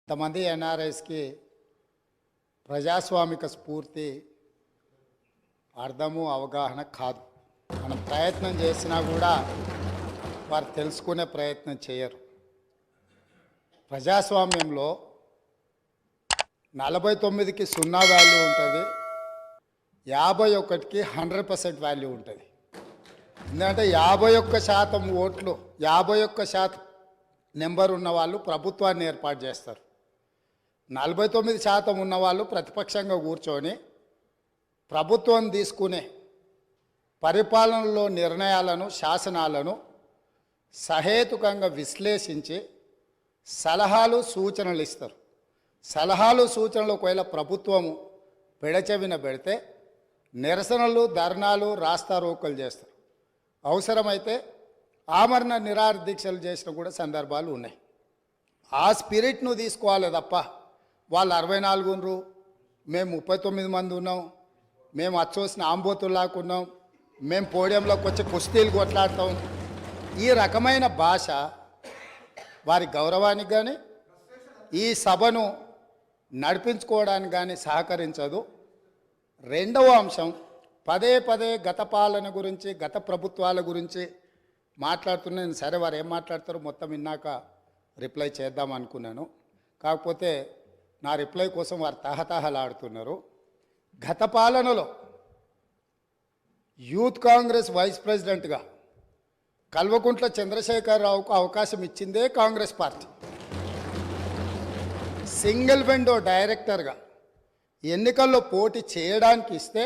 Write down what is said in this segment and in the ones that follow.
కొంతమంది ఎన్ఆర్ఐస్కి ప్రజాస్వామిక స్ఫూర్తి అర్థము అవగాహన కాదు. మనం ప్రయత్నం చేసినా కూడా వారు తెలుసుకునే ప్రయత్నం చేయరు. ప్రజాస్వామ్యంలో 49కి 0 వాల్యూ ఉంటుంది, 51కి 100% వాల్యూ ఉంటుంది. ఎందుకంటే 51% ఓట్లు 51% నెంబర్ ఉన్న వాళ్ళు ప్రభుత్వాన్ని ఏర్పాటు చేస్తారు. 49% ఉన్నవాళ్ళు ప్రతిపక్షంగా కూర్చొని ప్రభుత్వం తీసుకునే పరిపాలనలో నిర్ణయాలను, శాసనాలను సహేతుకంగా విశ్లేషించి సలహాలు, సూచనలు ఇస్తారు. సలహాలు, సూచనలు ఒకవేళ ప్రభుత్వము పెడచెవిన పెడితే నిరసనలు, ధర్నాలు, రాస్తారోకలు చేస్తారు. అవసరమైతే ఆమరణ నిరాహార దీక్షలు చేసిన కూడా సందర్భాలు ఉన్నాయి. ఆ స్పిరిట్ను తీసుకోవాలి తప్ప వాళ్ళు 64 ఉన్నారు, మేము 39 మంది ఉన్నాం, మేము అచ్చోసిన ఆంబోతుల్లాకున్నాం, మేము పోడియంలోకి వచ్చి కుస్తీలు కొట్లాడతాం, ఈ రకమైన భాష వారి గౌరవానికి కానీ ఈ సభను నడిపించుకోవడానికి కానీ సహకరించదు. రెండవ అంశం, పదే పదే గత పాలన గురించి, గత ప్రభుత్వాల గురించి మాట్లాడుతున్నాను. సరే, వారు ఏం మాట్లాడతారో మొత్తం విన్నాక రిప్లై చేద్దాం అనుకున్నాను. కాకపోతే నా రిప్లై కోసం వారు తహతహలాడుతున్నారు. గత పాలనలో యూత్ కాంగ్రెస్ వైస్ ప్రెసిడెంట్గా కల్వకుంట్ల చంద్రశేఖరరావుకు అవకాశం ఇచ్చిందే కాంగ్రెస్ పార్టీ. సింగిల్ విండో డైరెక్టర్గా ఎన్నికల్లో పోటీ చేయడానికి ఇస్తే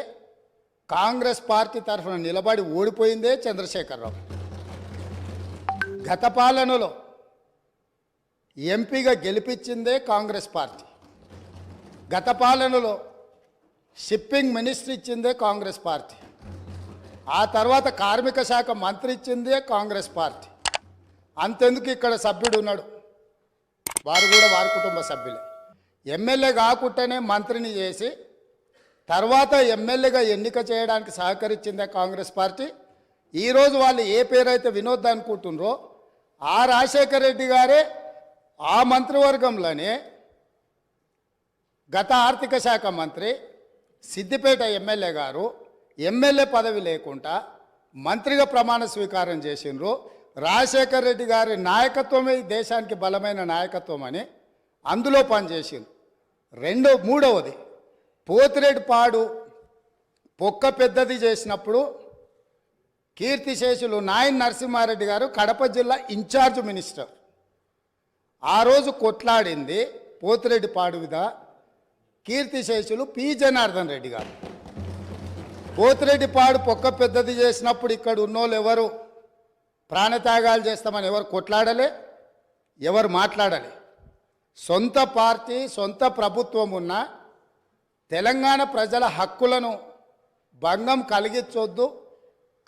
కాంగ్రెస్ పార్టీ తరఫున నిలబడి ఓడిపోయిందే చంద్రశేఖరరావు. గత పాలనలో ఎంపీగా గెలిపించిందే కాంగ్రెస్ పార్టీ. గత పాలనలో షిప్పింగ్ మినిస్టర్ ఇచ్చిందే కాంగ్రెస్ పార్టీ. ఆ తర్వాత కార్మిక శాఖ మంత్రి ఇచ్చిందే కాంగ్రెస్ పార్టీ. అంతెందుకు, ఇక్కడ సభ్యుడు ఉన్నాడు, వారు కూడా వారి కుటుంబ సభ్యులే. ఎమ్మెల్యే కాకుండానే మంత్రిని చేసి తర్వాత ఎమ్మెల్యేగా ఎన్నిక చేయడానికి సహకరించిందే కాంగ్రెస్ పార్టీ. ఈరోజు వాళ్ళు ఏ పేరైతే వినోద్ అనుకుంటున్నారో ఆ రాజశేఖర రెడ్డి గారే ఆ మంత్రివర్గంలోనే గత ఆర్థిక శాఖ మంత్రి, సిద్దిపేట ఎమ్మెల్యే గారు ఎమ్మెల్యే పదవి లేకుండా మంత్రిగా ప్రమాణ స్వీకారం చేసిండ్రు. రాజశేఖర రెడ్డి గారి నాయకత్వమే ఈ దేశానికి బలమైన నాయకత్వం అని అందులో పనిచేసిండ్రు. మూడవది, పోతిరెడ్డిపాడు పొక్క పెద్దది చేసినప్పుడు కీర్తిశేషులు నాయన్ నరసింహారెడ్డి గారు కడప జిల్లా ఇన్ఛార్జ్ మినిస్టర్. ఆ రోజు కొట్లాడింది పోతిరెడ్డిపాడు మీద కీర్తిశేషులు పి జనార్దన్ రెడ్డి గారు. పోతిరెడ్డిపాడు పొక్క పెద్దది చేసినప్పుడు ఇక్కడ ఉన్నోళ్ళు ఎవరు ప్రాణత్యాగాలు చేస్తామని ఎవరు కొట్లాడలే, ఎవరు మాట్లాడలే. సొంత పార్టీ, సొంత ప్రభుత్వం ఉన్న తెలంగాణ ప్రజల హక్కులను భంగం కలిగించొద్దు,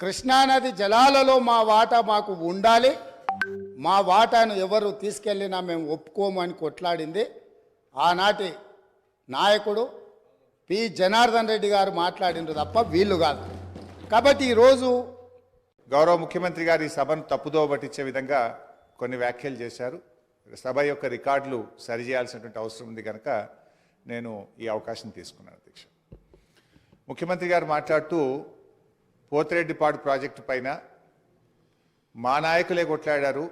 కృష్ణానది జలాలలో మా వాటా మాకు ఉండాలి, మా వాటాను ఎవరు తీసుకెళ్ళినా మేము ఒప్పుకోము అని కొట్లాడింది ఆనాటి నాయకుడు పి జనార్దన్ రెడ్డి గారు మాట్లాడినారు తప్ప వీళ్ళు కాదు. కాబట్టి ఈరోజు గౌరవ ముఖ్యమంత్రి గారు ఈ సభను తప్పుదోవ పట్టించే విధంగా కొన్ని వ్యాఖ్యలు చేశారు. సభ యొక్క రికార్డులు సరిచేయాల్సినటువంటి అవసరం ఉంది కనుక నేను ఈ అవకాశం తీసుకున్నాను. అధ్యక్ష, ముఖ్యమంత్రి గారు మాట్లాడుతూ పోతిరెడ్డిపాడు ప్రాజెక్టు పైన మా నాయకులే కొట్లాడారు,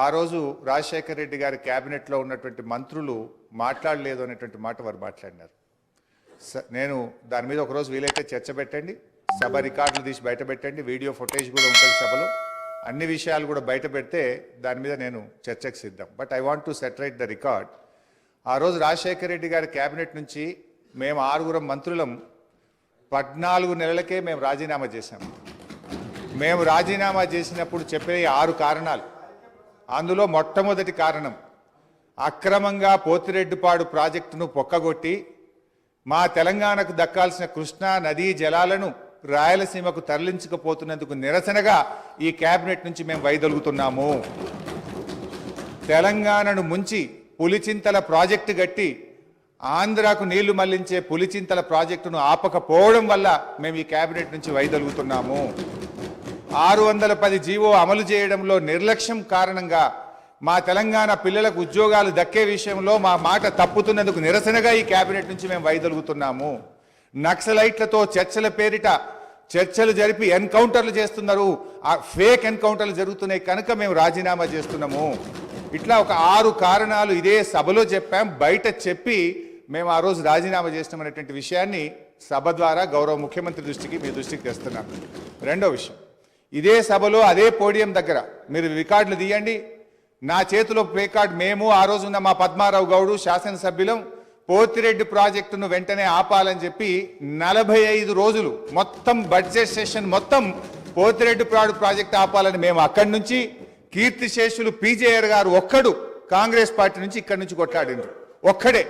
ఆ రోజు రాజశేఖర రెడ్డి గారి క్యాబినెట్లో ఉన్నటువంటి మంత్రులు మాట్లాడలేదు అనేటువంటి మాట వారు మాట్లాడినారు. నేను దాని మీద ఒకరోజు వీలైతే చర్చ పెట్టండి, సభ రికార్డులు తీసి బయట పెట్టండి, వీడియో ఫుటేజ్ కూడా ఉంటుంది సభలో, అన్ని విషయాలు కూడా బయట పెడితే దాని మీద నేను చర్చకు సిద్ధం. But I want to reiterate the record. ఆ రోజు రాజశేఖర రెడ్డి గారి క్యాబినెట్ నుంచి మేము 6 మంత్రులం 14 నెలలకే మేము రాజీనామా చేశాము. మేము రాజీనామా చేసినప్పుడు చెప్పే 6 కారణాలు, అందులో మొట్టమొదటి కారణం అక్రమంగా పోతిరెడ్డిపాడు ప్రాజెక్టును పొక్కగొట్టి మా తెలంగాణకు దక్కాల్సిన కృష్ణా నదీ జలాలను రాయలసీమకు తరలించకపోతున్నందుకు నిరసనగా ఈ క్యాబినెట్ నుంచి మేము వైదొలుగుతున్నాము. తెలంగాణను ముంచి పులిచింతల ప్రాజెక్టు గట్టి ఆంధ్రాకు నీళ్లు మళ్లించే పులిచింతల ప్రాజెక్టును ఆపకపోవడం వల్ల మేము ఈ క్యాబినెట్ నుంచి వైదొలుగుతున్నాము. 610 జీవో అమలు చేయడంలో నిర్లక్ష్యం కారణంగా మా తెలంగాణ పిల్లలకు ఉద్యోగాలు దక్కే విషయంలో మా మాట తప్పుతున్నందుకు నిరసనగా ఈ కేబినెట్ నుంచి మేము వైదొలుగుతున్నాము. నక్సలైట్లతో చర్చల పేరిట చర్చలు జరిపి ఎన్కౌంటర్లు చేస్తున్నారు, ఆ ఫేక్ ఎన్కౌంటర్లు జరుగుతున్నాయి కనుక మేము రాజీనామా చేస్తున్నాము. ఇట్లా ఒక 6 కారణాలు ఇదే సభలో చెప్పాం, బయట చెప్పి మేము ఆ రోజు రాజీనామా చేసినామనేటువంటి విషయాన్ని సభ ద్వారా గౌరవ ముఖ్యమంత్రి దృష్టికి మీ దృష్టికి తెస్తున్నాం. రెండో విషయం, ఇదే సభలో అదే పోడియం దగ్గర మీరు రికార్డులు తీయండి, నా చేతిలో ప్లే కార్డ్ మేము ఆ రోజున్న మా పద్మారావు గౌడు శాసనసభ్యులం పోతిరెడ్డి ప్రాజెక్టును వెంటనే ఆపాలని చెప్పి 45 రోజులు మొత్తం బడ్జెట్ సెషన్ మొత్తం పోతిరెడ్డి ప్రాజెక్ట్ ఆపాలని మేము అక్కడి నుంచి కీర్తిశేషులు పీజేఆర్ గారు ఒక్కడు కాంగ్రెస్ పార్టీ నుంచి ఇక్కడి నుంచి కొట్లాడిండ్రు ఒక్కడే.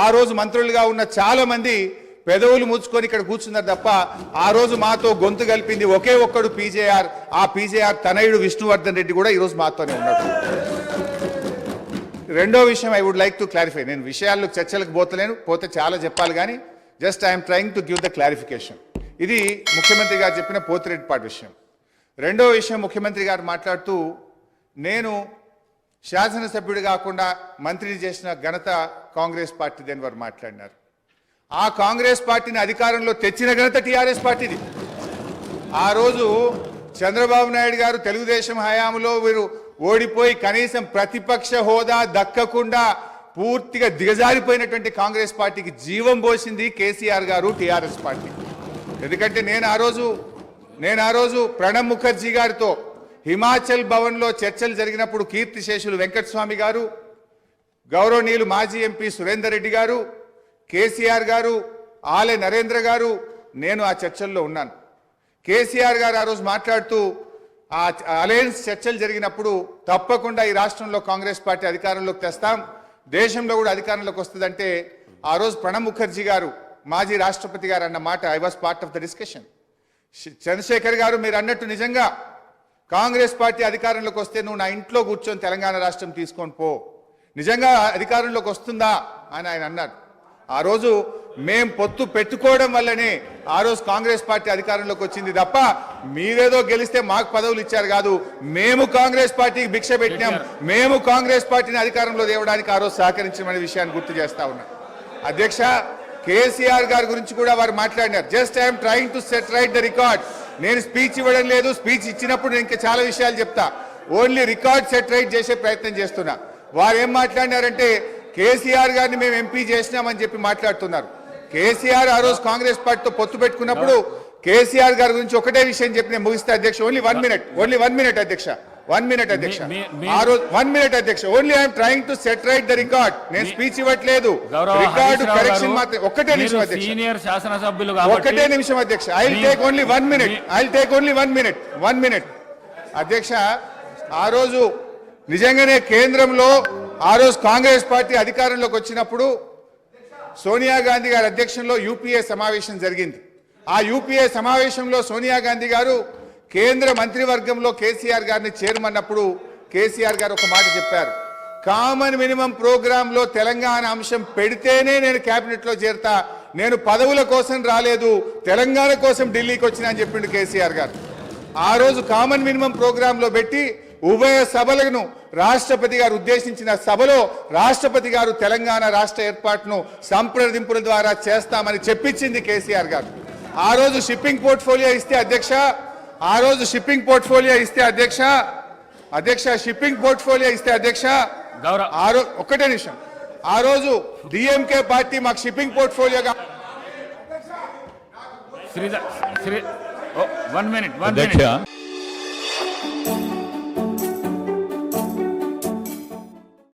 ఆ రోజు మంత్రులుగా ఉన్న చాలా మంది పెదవులు ముచ్చుకొని ఇక్కడ కూర్చున్నారు తప్ప ఆ రోజు మాతో గొంతు కలిపింది ఒకే ఒక్కడు పీజేఆర్. ఆ పీజేఆర్ తనయుడు విష్ణువర్ధన్ రెడ్డి కూడా ఈరోజు మాతోనే ఉన్నాడు. రెండో విషయం I would like to clarify. నేను విషయాల్లో చర్చలకు పోతే చాలా చెప్పాలి కానీ just I'm trying to give the clarification. ఇది ముఖ్యమంత్రి గారు చెప్పిన పోతిరెడ్డిపాటి విషయం. రెండో విషయం, ముఖ్యమంత్రి గారు మాట్లాడుతూ నేను శాసనసభ్యుడు కాకుండా మంత్రిని చేసిన ఘనత కాంగ్రెస్ పార్టీది అని వారు మాట్లాడినారు. ఆ కాంగ్రెస్ పార్టీని అధికారంలో తెచ్చిన ఘనత టీఆర్ఎస్ పార్టీది. ఆ రోజు చంద్రబాబు నాయుడు గారు తెలుగుదేశం హయాంలో వీరు ఓడిపోయి కనీసం ప్రతిపక్ష హోదా దక్కకుండా పూర్తిగా దిగజారిపోయినటువంటి కాంగ్రెస్ పార్టీకి జీవం పోసింది కేసీఆర్ గారు, టీఆర్ఎస్ పార్టీ. ఎందుకంటే నేను ఆ రోజు ప్రణబ్ ముఖర్జీ గారితో హిమాచల్ భవన్లో చర్చలు జరిగినప్పుడు కీర్తిశేషులు వెంకటస్వామి గారు, గౌరవనీయులు మాజీ ఎంపీ సురేందర్ రెడ్డి గారు, కేసీఆర్ గారు, ఆలే నరేంద్ర గారు, నేను ఆ చర్చల్లో ఉన్నాను. కేసీఆర్ గారు ఆ రోజు మాట్లాడుతూ ఆ అలయన్స్ చర్చలు జరిగినప్పుడు తప్పకుండా ఈ రాష్ట్రంలో కాంగ్రెస్ పార్టీ అధికారంలోకి తెస్తాం, దేశంలో కూడా అధికారంలోకి వస్తుందంటే ఆ రోజు ప్రణబ్ ముఖర్జీ గారు మాజీ రాష్ట్రపతి గారు అన్న మాట I was part of the discussion. Chandrashekar garu మీరు అన్నట్టు నిజంగా కాంగ్రెస్ పార్టీ అధికారంలోకి వస్తే నువ్వు నా ఇంట్లో కూర్చొని తెలంగాణ రాష్ట్రం తీసుకొని పో, నిజంగా అధికారంలోకి వస్తుందా అని ఆయన అన్నారు. ఆ రోజు మేం పొత్తు పెట్టుకోవడం వల్లనే ఆ రోజు కాంగ్రెస్ పార్టీ అధికారంలోకి వచ్చింది తప్ప మీరేదో గెలిస్తే మాకు పదవులు ఇచ్చారు కాదు. మేము కాంగ్రెస్ పార్టీకి భిక్ష పెట్టినాం, మేము కాంగ్రెస్ పార్టీని అధికారంలో తేవడానికి ఆ రోజు సహకరించమనే విషయాన్ని గుర్తు చేస్తా ఉన్నాం. అధ్యక్ష, కేసీఆర్ గారి గురించి కూడా వారు మాట్లాడినారు. Just I'm trying to set right the record. నేను స్పీచ్ ఇవ్వడం లేదు, స్పీచ్ ఇచ్చినప్పుడు నేను ఇంకా చాలా విషయాలు చెప్తా, ఓన్లీ రికార్డ్ సెట్ రైట్ చేసే ప్రయత్నం చేస్తున్నా. వారు ఏం మాట్లాడినారంటే కేసీఆర్ గారిని మేము ఎంపీ చేసినామని చెప్పి మాట్లాడుతున్నారు. కేసీఆర్ ఆ రోజు కాంగ్రెస్ పార్టీతో పొత్తు పెట్టుకున్నప్పుడు కేసీఆర్ గారి గురించి ఒకటే విషయం చెప్పి నేను ముగిస్తే అధ్యక్ష, ఓన్లీ వన్ మినిట్ అధ్యక్ష, 1 minute అధ్యక్ష. ఆ రోజు 1 minute అధ్యక్ష, only I'm trying to set right the record. నేను స్పీచ్ ఇవ్వట్లేదు, రికార్డు కరెక్షన్ మాత్రం. ఒక్కటే నిమిషం అధ్యక్ష, సీనియర్ శాసనసభ్యులు ఒక్కటే నిమిషం అధ్యక్ష. I will take only 1 minute. I will take only 1 minute అధ్యక్ష. ఆ రోజు నిజంగానే కేంద్రంలో ఆ రోజు కాంగ్రెస్ పార్టీ అధికారంలోకి వచ్చినప్పుడు సోనియా గాంధీ గారి అధ్యక్షంలో యూపీఏ సమావేశం జరిగింది. ఆ యూపీఏ సమావేశంలో సోనియా గాంధీ గారు కేంద్ర మంత్రివర్గంలో కేసీఆర్ గారిని చేరమన్నప్పుడు కేసీఆర్ గారు ఒక మాట చెప్పారు, కామన్ మినిమం ప్రోగ్రాంలో తెలంగాణ అంశం పెడితేనే నేను కేబినెట్లో చేరతా, నేను పదవుల కోసం రాలేదు, తెలంగాణ కోసం ఢిల్లీకి వచ్చినా అని చెప్పిండు కేసీఆర్ గారు. ఆ రోజు కామన్ మినిమం ప్రోగ్రాంలో పెట్టి ఉభయ సభలను రాష్ట్రపతి గారు ఉద్దేశించిన సభలో రాష్ట్రపతి గారు తెలంగాణ రాష్ట్ర ఏర్పాటును సంప్రదింపుల ద్వారా చేస్తామని చెప్పించింది కేసీఆర్ గారు. ఆ రోజు షిప్పింగ్ పోర్ట్ఫోలియో ఇస్తే అధ్యక్ష, షిప్పింగ్ పోర్ట్ఫోలియో ఇస్తే అధ్యక్ష, ఒక్కటే నిమిషం, ఆ రోజు డిఎంకే పార్టీ మాకు షిప్పింగ్ పోర్ట్ఫోలియోగా 1 minute